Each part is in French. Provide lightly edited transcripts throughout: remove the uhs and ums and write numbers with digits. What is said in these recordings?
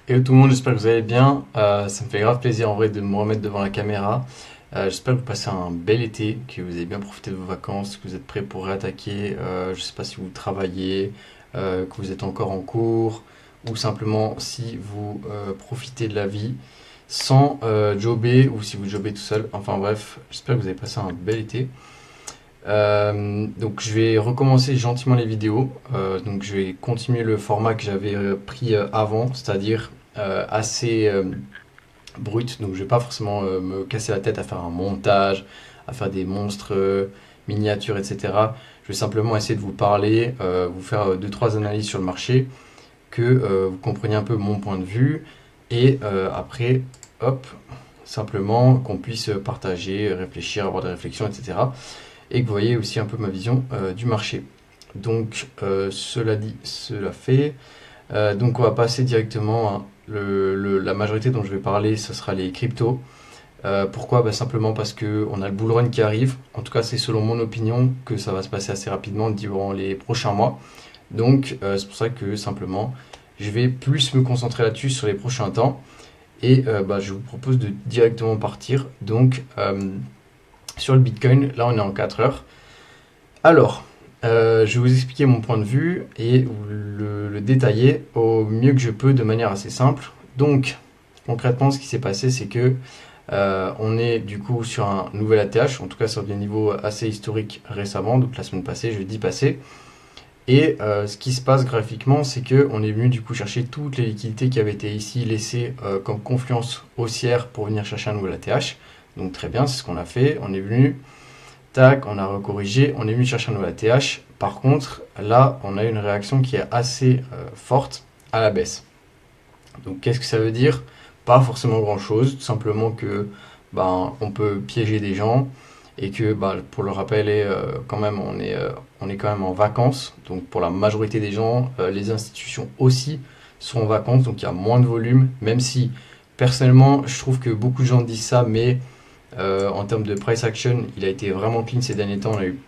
Hello tout le monde, j'espère que vous allez bien. Ça me fait grave plaisir en vrai de me remettre devant la caméra. J'espère que vous passez un bel été, que vous avez bien profité de vos vacances, que vous êtes prêts pour réattaquer. Je ne sais pas si vous travaillez, que vous êtes encore en cours, ou simplement si vous profitez de la vie sans jobber ou si vous jobbez tout seul. Enfin bref, j'espère que vous avez passé un bel été. Donc je vais recommencer gentiment les vidéos. Donc je vais continuer le format que j'avais pris avant, c'est-à-dire assez brut. Donc je vais pas forcément me casser la tête à faire un montage, à faire des monstres miniatures, etc. Je vais simplement essayer de vous parler, vous faire deux trois analyses sur le marché, que vous compreniez un peu mon point de vue, et après, hop, simplement qu'on puisse partager, réfléchir, avoir des réflexions, etc. Et que vous voyez aussi un peu ma vision du marché. Donc, cela dit, cela fait. Donc, on va passer directement à la majorité dont je vais parler, ce sera les cryptos. Pourquoi? Bah, simplement parce que on a le bull run qui arrive. En tout cas, c'est selon mon opinion que ça va se passer assez rapidement durant les prochains mois. Donc, c'est pour ça que simplement, je vais plus me concentrer là-dessus sur les prochains temps. Et bah, je vous propose de directement partir. Donc, sur le Bitcoin, là, on est en 4 heures. Alors, je vais vous expliquer mon point de vue et le détailler au mieux que je peux de manière assez simple. Donc, concrètement, ce qui s'est passé, c'est que on est du coup sur un nouvel ATH, en tout cas sur des niveaux assez historiques récemment, donc la semaine passée, jeudi passé. Et ce qui se passe graphiquement, c'est que on est venu du coup chercher toutes les liquidités qui avaient été ici laissées comme confluence haussière pour venir chercher un nouvel ATH. Donc très bien, c'est ce qu'on a fait. On est venu, tac, on a recorrigé, on est venu chercher un nouvel ATH. Par contre, là, on a une réaction qui est assez forte à la baisse. Donc qu'est-ce que ça veut dire? Pas forcément grand-chose, tout simplement que ben, on peut piéger des gens et que ben, pour le rappel, quand même, on est quand même en vacances. Donc pour la majorité des gens, les institutions aussi sont en vacances, donc il y a moins de volume, même si personnellement, je trouve que beaucoup de gens disent ça, mais en termes de price action, il a été vraiment clean ces derniers temps. On a eu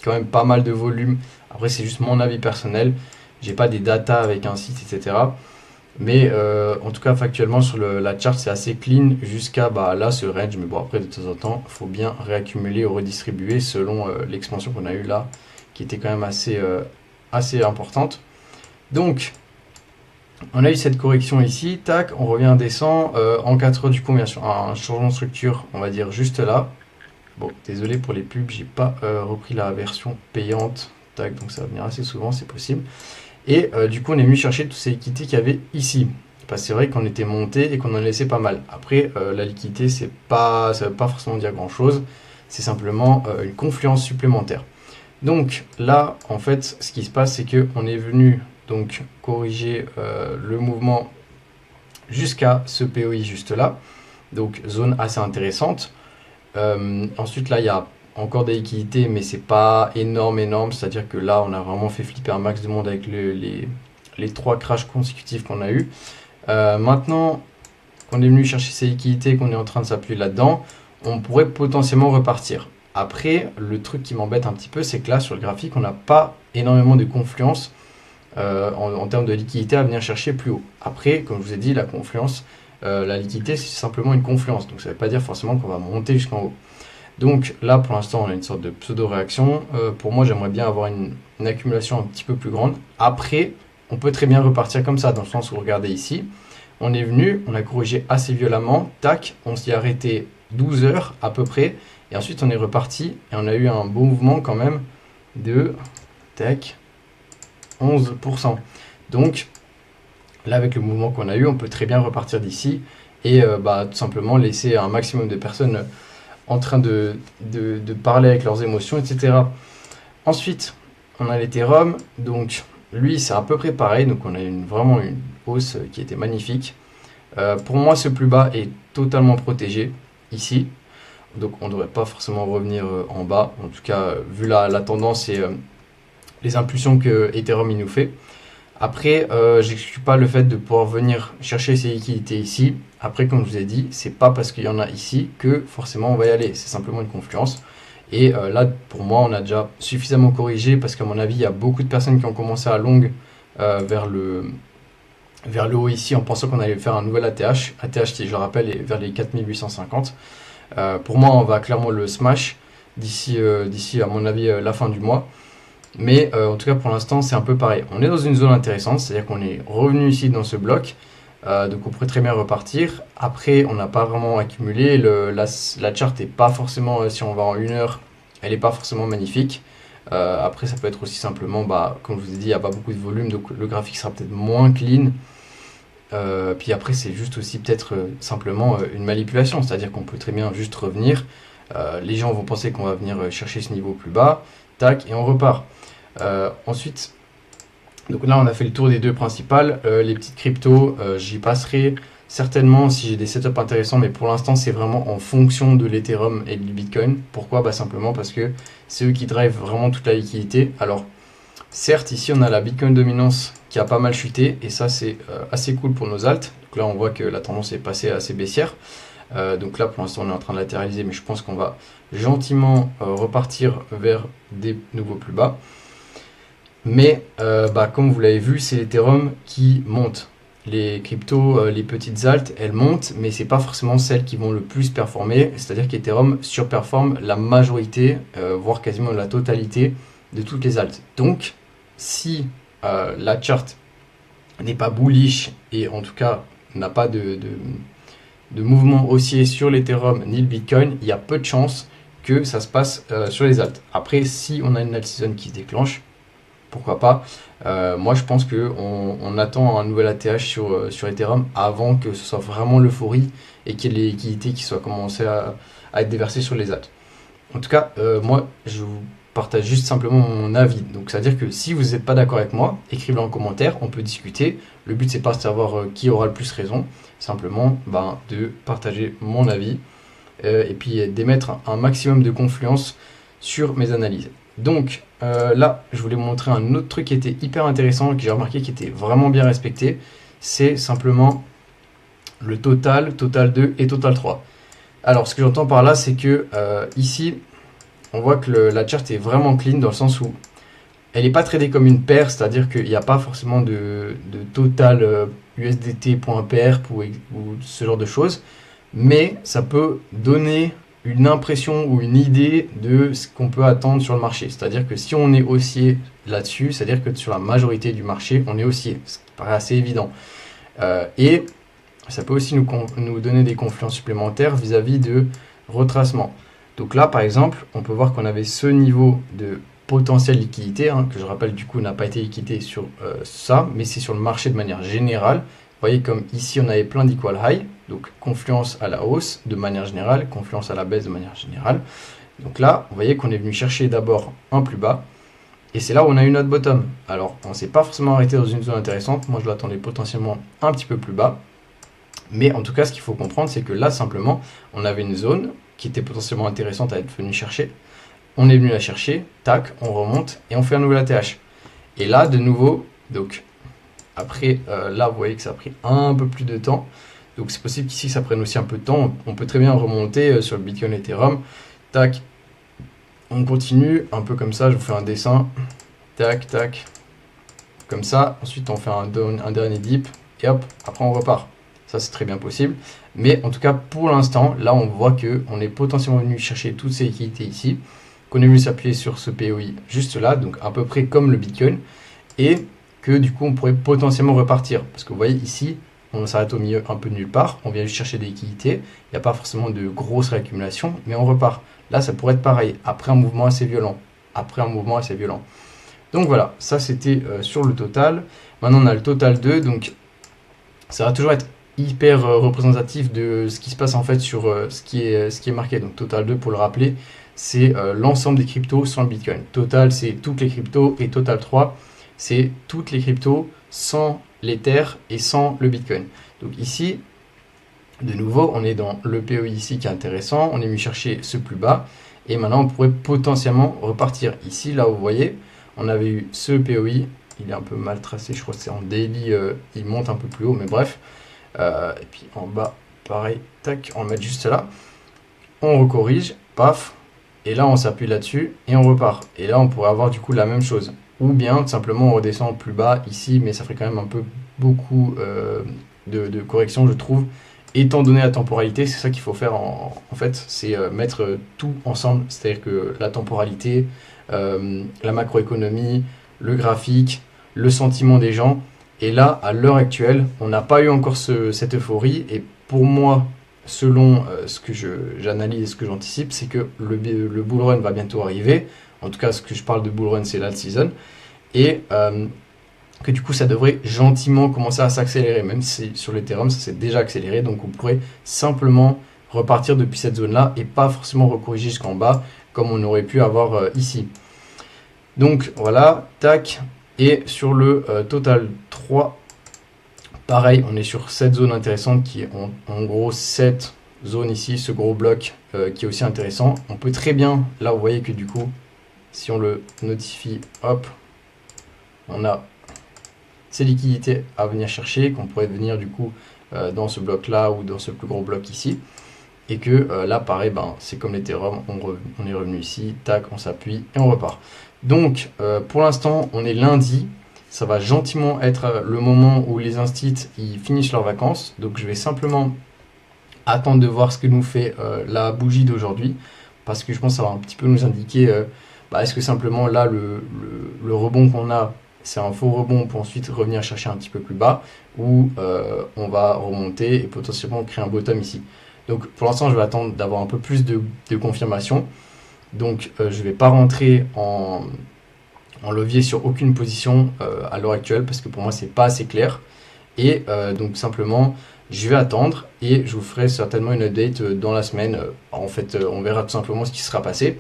quand même pas mal de volume. Après, c'est juste mon avis personnel. J'ai pas des datas avec un site, etc. Mais en tout cas, factuellement, sur la chart, c'est assez clean jusqu'à bah, là, ce range. Mais bon, après, de temps en temps, il faut bien réaccumuler ou redistribuer selon l'expansion qu'on a eue là, qui était quand même assez importante. Donc, on a eu cette correction ici, tac, on revient, descend. En 4 heures, du coup, bien sûr, un changement de structure, on va dire juste là. Bon, désolé pour les pubs, j'ai pas repris la version payante. Tac, donc ça va venir assez souvent, c'est possible. Et du coup, on est venu chercher toutes ces liquidités qu'il y avait ici. Parce que c'est vrai qu'on était monté et qu'on en laissait pas mal. Après, la liquidité, ça veut pas forcément dire grand-chose. C'est simplement une confluence supplémentaire. Donc là, en fait, ce qui se passe, c'est qu'on est venu donc corriger le mouvement jusqu'à ce POI juste là. Donc zone assez intéressante. Ensuite, là, il y a encore des liquidités, mais c'est pas énorme. C'est-à-dire que là, on a vraiment fait flipper un max de monde avec les 3 crashs consécutifs qu'on a eu. Maintenant qu'on est venu chercher ces liquidités, qu'on est en train de s'appuyer là-dedans, on pourrait potentiellement repartir. Après, le truc qui m'embête un petit peu, c'est que là, sur le graphique, on n'a pas énormément de confluence en termes de liquidité à venir chercher plus haut. Après, comme je vous ai dit, la confluence, la liquidité, c'est simplement une confluence. Donc ça ne veut pas dire forcément qu'on va monter jusqu'en haut. Donc là, pour l'instant, on a une sorte de pseudo-réaction. Pour moi, j'aimerais bien avoir une accumulation un petit peu plus grande. Après, on peut très bien repartir comme ça, dans le sens où, regardez ici, on est venu, on a corrigé assez violemment, tac, on s'y est arrêté 12 heures à peu près, et ensuite on est reparti, et on a eu un beau mouvement quand même de, tac, 11%. Donc, là, avec le mouvement qu'on a eu, on peut très bien repartir d'ici, et bah, tout simplement laisser un maximum de personnes en train de parler avec leurs émotions, etc. Ensuite, on a l'Ethereum, donc lui c'est à peu près pareil, donc on a vraiment une hausse qui était magnifique. Pour moi, ce plus bas est totalement protégé ici, donc on ne devrait pas forcément revenir en bas, en tout cas vu la tendance et les impulsions que Ethereum il nous fait. Après, j'exclus pas le fait de pouvoir venir chercher ces liquidités ici. Après, comme je vous ai dit, c'est pas parce qu'il y en a ici que forcément on va y aller. C'est simplement une confluence. Et là, pour moi, on a déjà suffisamment corrigé parce qu'à mon avis, il y a beaucoup de personnes qui ont commencé à long vers vers le haut ici en pensant qu'on allait faire un nouvel ATH. ATH qui, je le rappelle, est vers les 4850. Pour moi, on va clairement le smash d'ici, à mon avis, la fin du mois. Mais en tout cas, pour l'instant, c'est un peu pareil. On est dans une zone intéressante, c'est-à-dire qu'on est revenu ici dans ce bloc. Donc on pourrait très bien repartir. Après, on n'a pas vraiment accumulé. La chart n'est pas forcément, si on va en 1 heure, elle n'est pas forcément magnifique. Après, ça peut être aussi simplement, comme je vous ai dit, il n'y a pas beaucoup de volume, donc le graphique sera peut-être moins clean. Puis après, c'est juste aussi peut-être simplement une manipulation, c'est-à-dire qu'on peut très bien juste revenir. Les gens vont penser qu'on va venir chercher ce niveau plus bas, tac, et on repart. Ensuite, donc là, on a fait le tour des deux principales. Les petites cryptos, j'y passerai certainement si j'ai des setups intéressants, mais pour l'instant, c'est vraiment en fonction de l'Ethereum et du Bitcoin. Pourquoi? Simplement parce que c'est eux qui drivent vraiment toute la liquidité. Alors, certes, ici, on a la Bitcoin dominance qui a pas mal chuté, et ça, c'est assez cool pour nos alts. Donc là, on voit que la tendance est passée assez baissière. Donc là, pour l'instant, on est en train de latéraliser, mais je pense qu'on va gentiment repartir vers des nouveaux plus bas. Mais comme vous l'avez vu, c'est l'Ethereum qui monte. Les cryptos, les petites alts, elles montent, mais c'est pas forcément celles qui vont le plus performer. C'est-à-dire qu'Ethereum surperforme la majorité, voire quasiment la totalité de toutes les alts. Donc, si la chart n'est pas bullish et en tout cas n'a pas de mouvement haussier sur l'Ethereum ni le Bitcoin, il y a peu de chances que ça se passe sur les alts. Après, si on a une alt season qui se déclenche, pourquoi pas. Moi, je pense qu'on attend un nouvel ATH sur Ethereum avant que ce soit vraiment l'euphorie et qu'il y ait les liquidités qui soient commencées à être déversées sur les alts. En tout cas, moi, je vous partage juste simplement mon avis. Donc, c'est-à-dire que si vous n'êtes pas d'accord avec moi, écrivez-le en commentaire, on peut discuter. Le but, c'est pas de savoir qui aura le plus raison, simplement de partager mon avis et puis d'émettre un maximum de confiance sur mes analyses. Donc là, je voulais vous montrer un autre truc qui était hyper intéressant, que j'ai remarqué qui était vraiment bien respecté. C'est simplement le total 2 et total 3. Alors, ce que j'entends par là, c'est que ici, on voit que la chart est vraiment clean dans le sens où elle n'est pas tradée comme une paire, c'est-à-dire qu'il n'y a pas forcément de total USDT.pair ou ce genre de choses, mais ça peut donner une impression ou une idée de ce qu'on peut attendre sur le marché. C'est-à-dire que si on est haussier là-dessus, c'est-à-dire que sur la majorité du marché, on est haussier, ce qui paraît assez évident. Et ça peut aussi nous donner des confiances supplémentaires vis-à-vis de retracement. Donc là, par exemple, on peut voir qu'on avait ce niveau de potentielle liquidité, que je rappelle du coup n'a pas été liquidé sur ça, mais c'est sur le marché de manière générale. Vous voyez comme ici on avait plein d'equal high, donc confluence à la hausse de manière générale, confluence à la baisse de manière générale. Donc là, vous voyez qu'on est venu chercher d'abord un plus bas, et c'est là où on a eu notre bottom. Alors on ne s'est pas forcément arrêté dans une zone intéressante, moi je l'attendais potentiellement un petit peu plus bas, mais en tout cas ce qu'il faut comprendre c'est que là simplement on avait une zone qui était potentiellement intéressante à être venu chercher. On est venu la chercher, tac, on remonte et on fait un nouvel ATH. Et là, de nouveau, donc après, là, vous voyez que ça a pris un peu plus de temps. Donc c'est possible qu'ici, ça prenne aussi un peu de temps. On peut très bien remonter sur le Bitcoin Ethereum. Tac, on continue, un peu comme ça, je vous fais un dessin. Tac, tac, comme ça. Ensuite, on fait un dernier dip et hop, après on repart. Ça, c'est très bien possible. Mais en tout cas, pour l'instant, là, on voit qu'on est potentiellement venu chercher toutes ces liquidités ici, qu'on est venu s'appuyer sur ce POI juste là, donc à peu près comme le Bitcoin, et que du coup, on pourrait potentiellement repartir. Parce que vous voyez ici, on s'arrête au milieu un peu de nulle part, on vient juste chercher des liquidités, il n'y a pas forcément de grosses réaccumulations, mais on repart. Là, ça pourrait être pareil, après un mouvement assez violent. Donc voilà, ça c'était sur le total. Maintenant, on a le total 2, donc ça va toujours être hyper représentatif de ce qui se passe en fait sur ce qui est marqué. Donc total 2, pour le rappeler, c'est l'ensemble des cryptos sans le Bitcoin. Total, c'est toutes les cryptos, et total 3, c'est toutes les cryptos sans l'Ether et sans le Bitcoin. Donc ici, de nouveau, on est dans le POI ici qui est intéressant, on est venu chercher ce plus bas, et maintenant on pourrait potentiellement repartir. Ici, là où vous voyez, on avait eu ce POI, il est un peu mal tracé, je crois que c'est en daily, il monte un peu plus haut, mais bref. Et puis en bas, pareil, tac, on va mettre juste là. On recorrige, paf, et là on s'appuie là-dessus et on repart. Et là on pourrait avoir du coup la même chose. Ou bien tout simplement on redescend plus bas ici, mais ça ferait quand même un peu beaucoup de corrections, je trouve. Étant donné la temporalité, c'est ça qu'il faut faire en fait, c'est mettre tout ensemble, c'est-à-dire que la temporalité, la macroéconomie, le graphique, le sentiment des gens. Et là, à l'heure actuelle, on n'a pas eu encore cette euphorie. Et pour moi, selon ce que j'analyse et ce que j'anticipe, c'est que le bull run va bientôt arriver. En tout cas, ce que je parle de bull run, c'est l'alt season. Et que du coup, ça devrait gentiment commencer à s'accélérer. Même si sur l'Ethereum, ça s'est déjà accéléré. Donc, on pourrait simplement repartir depuis cette zone-là et pas forcément recorriger jusqu'en bas comme on aurait pu avoir ici. Donc, voilà, tac. Et sur le total 3, pareil, on est sur cette zone intéressante qui est en gros cette zone ici, ce gros bloc qui est aussi intéressant. On peut très bien, là vous voyez que du coup, si on le notifie, hop, on a ces liquidités à venir chercher, qu'on pourrait venir du coup dans ce bloc là ou dans ce plus gros bloc ici. Et que là pareil, c'est comme l'Ethereum, on est revenu ici, tac, on s'appuie et on repart. Donc, pour l'instant, on est lundi. Ça va gentiment être le moment où les instits ils finissent leurs vacances. Donc, je vais simplement attendre de voir ce que nous fait la bougie d'aujourd'hui. Parce que je pense que ça va un petit peu nous indiquer est-ce que simplement là, le rebond qu'on a, c'est un faux rebond pour ensuite revenir chercher un petit peu plus bas. Ou on va remonter et potentiellement créer un bottom ici. Donc, pour l'instant, je vais attendre d'avoir un peu plus de confirmation. Donc je ne vais pas rentrer en levier sur aucune position à l'heure actuelle parce que pour moi c'est pas assez clair. Et donc simplement je vais attendre et je vous ferai certainement une update dans la semaine. En fait on verra tout simplement ce qui sera passé.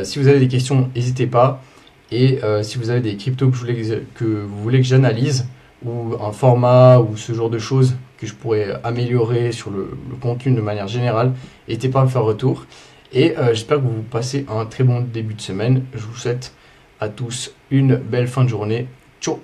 Si vous avez des questions, n'hésitez pas. Et si vous avez des cryptos que vous voulez que j'analyse ou un format ou ce genre de choses que je pourrais améliorer sur le contenu de manière générale, n'hésitez pas à me faire retour. Et j'espère que vous passez un très bon début de semaine. Je vous souhaite à tous une belle fin de journée. Ciao!